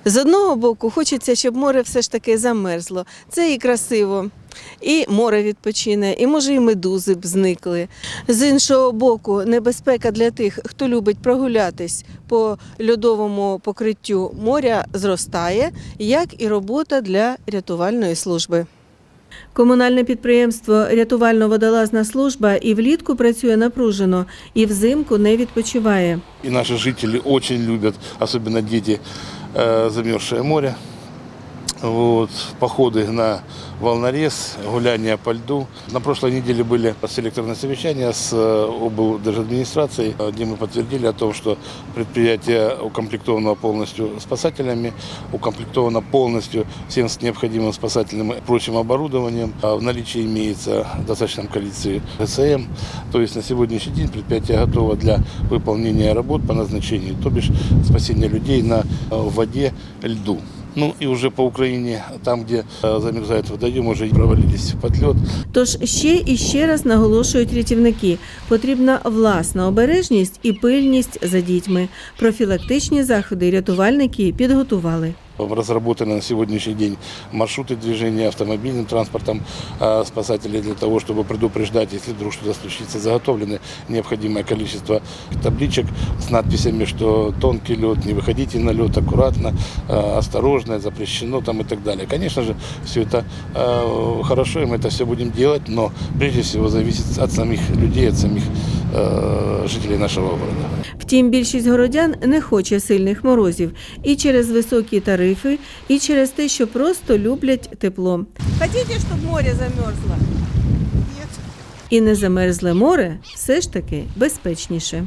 З одного боку, хочеться, щоб море все ж таки замерзло. Це і красиво, і море відпочине, і може і медузи б зникли. З іншого боку, небезпека для тих, хто любить прогулятись по льодовому покриттю моря, зростає, як і робота для рятувальної служби. Комунальне підприємство «Рятувально-водолазна служба» і влітку працює напружено, і взимку не відпочиває. И наши жители очень любят, особенно дети, замерзшее море. Вот, походы на волнорез, гуляния по льду. На прошлой неделе были селекторные совещания с облдержадминистрацией, где мы подтвердили о том, что предприятие укомплектовано полностью спасателями, укомплектовано полностью всем необходимым спасательным и прочим оборудованием. В наличии имеется в достаточном количестве ГСМ. То есть на сегодняшний день предприятие готово для выполнения работ по назначению, то бишь спасения людей на воде, льду. Ну і вже по Україні, там, де замерзають водойми, вже провалились під лід. Тож ще і ще раз наголошують рятівники, потрібна власна обережність і пильність за дітьми. Профілактичні заходи рятувальники підготували. Разработаны на сегодняшний день маршруты движения автомобильным транспортом спасателей для того, чтобы предупреждать, если вдруг что-то случится. Заготовлены необходимое количество табличек с надписями, что тонкий лед, не выходите на лед, аккуратно, осторожно, запрещено там и так далее. Конечно же, все это хорошо, и мы это все будем делать, но прежде всего зависит от самих людей, от самих жителей нашего города. Втім, більшість городян не хоче сильних морозів і через високі тарифи, і через те, що просто люблять тепло. Хочете, щоб море замерзло? Ні. І не замерзле море все ж таки безпечніше.